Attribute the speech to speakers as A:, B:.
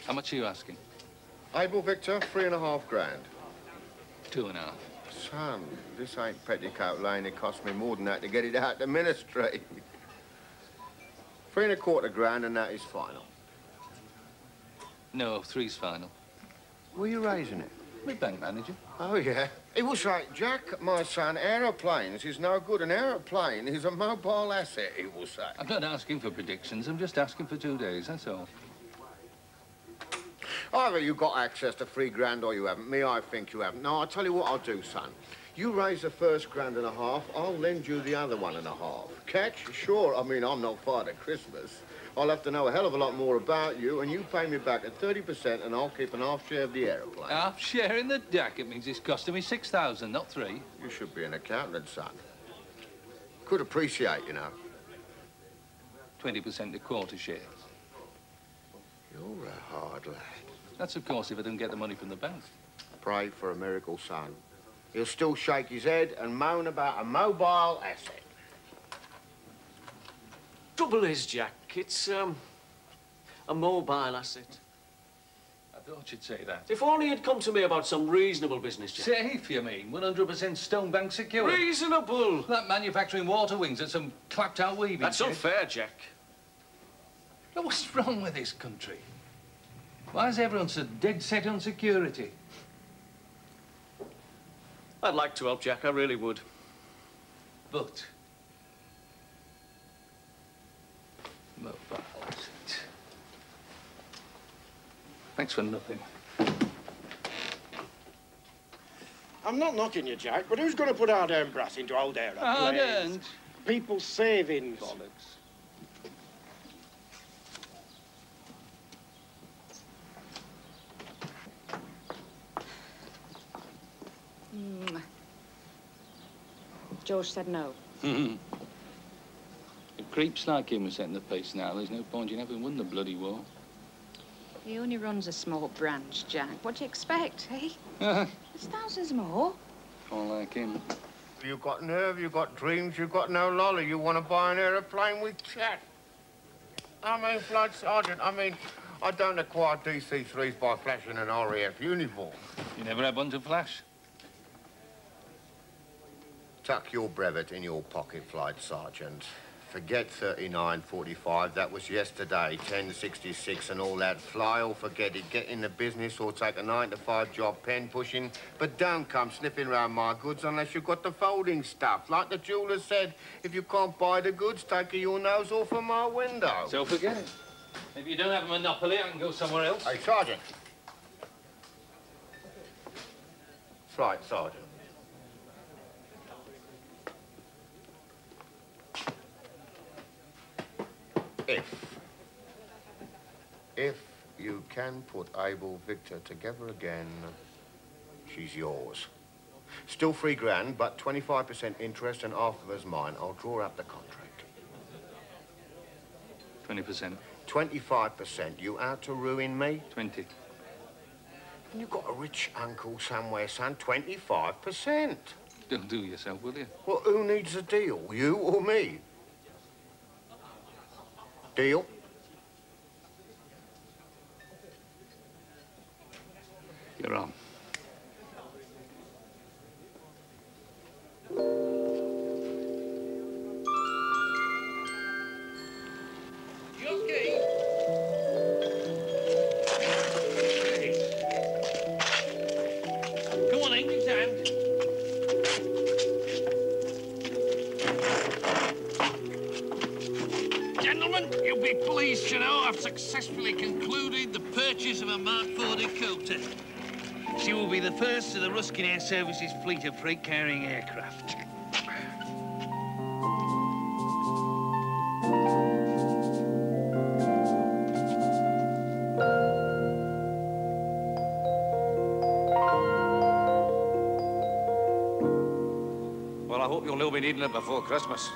A: How much are you asking?
B: Able Victor, 3.5 grand.
A: 2.5.
B: Son, this ain't Petticoat Lane. It cost me more than that to get it out the ministry. 3.25 grand, and that is final.
A: No, 3's final.
B: Were you raising it?
A: My bank manager.
B: Oh, yeah. He will say, Jack, my son, aeroplanes is no good. An aeroplane is a mobile asset, he will say.
A: I'm not asking for predictions. I'm just asking for 2 days, that's all.
B: Either you got access to 3 grand or you haven't. Me, I think you haven't. Now, I'll tell you what I'll do, son. You raise the first 1.5 grand, I'll lend you the other 1.5. Catch? Sure. I mean, I'm not Father Christmas. I'll have to know a hell of a lot more about you, and you pay me back at 30%, and I'll keep an half share of the aeroplane.
A: Half share in the deck? It means it's costing me 6,000, not 3.
B: You should be an accountant, son. Could appreciate, you know.
A: 20% to quarter shares.
B: You're a hard lad.
A: That's, of course, if I don't get the money from the bank.
B: Pray for a miracle, son. He'll still shake his head and moan about a mobile asset.
C: Trouble is, Jack, it's, a mobile asset.
A: I thought you'd say that.
C: If only you'd come to me about some reasonable business, Jack.
A: Safe, you mean? 100% stone bank secure.
C: Reasonable!
A: That manufacturing water wings at some clapped-out weaving.
C: That's unfair, Jack.
A: Now, what's wrong with this country? Why is everyone so dead set on security?
C: I'd like to help, Jack, I really would.
A: But... mobile asset. Thanks for nothing.
D: I'm not knocking you, Jack, but who's going to put hard-earned brass into old aeroplanes?
A: Hard-earned?
D: People's savings.
A: Bollocks.
E: George said no.
A: If creeps like him are setting the pace now, there's no point in having won the bloody war.
E: He only runs a small branch, Jack. What do you expect, eh? There's thousands more.
A: All like him.
B: You've got nerve, you've got dreams, you've got no lolly. You want to buy an aeroplane with chat. I mean, Flight Sergeant, I don't acquire DC-3s by flashing an RAF uniform.
A: You never had one to flash?
B: Tuck your brevet in your pocket, Flight Sergeant. Forget 3945, that was yesterday, 1066 and all that. Fly or forget it, get in the business or take a 9-to-5 job pen pushing, but don't come sniffing around my goods unless you've got the folding stuff. Like the jeweller said, if you can't buy the goods, take your nose off of my window.
A: So forget it. If you don't have a monopoly, I can go somewhere else.
B: Hey, Sergeant. Flight Sergeant. If you can put Able Victor together again, she's yours. Still 3 grand, but 25% interest and half of her's mine. I'll draw up the contract.
A: 20%.
B: 25%. You out to ruin me?
A: 20.
B: And you've got a rich uncle somewhere, son. 25%.
A: Don't do yourself, will you?
B: Well, who needs a deal? You or me? Deal?
A: You're on.
F: Come on, engine's out. Gentlemen, you'll be pleased to know I've successfully concluded the purchase of a Mark IV Dakota. She will be the first of the Ruskin Air Services fleet of freight-carrying aircraft.
G: Well, I hope you'll know me needing it before Christmas.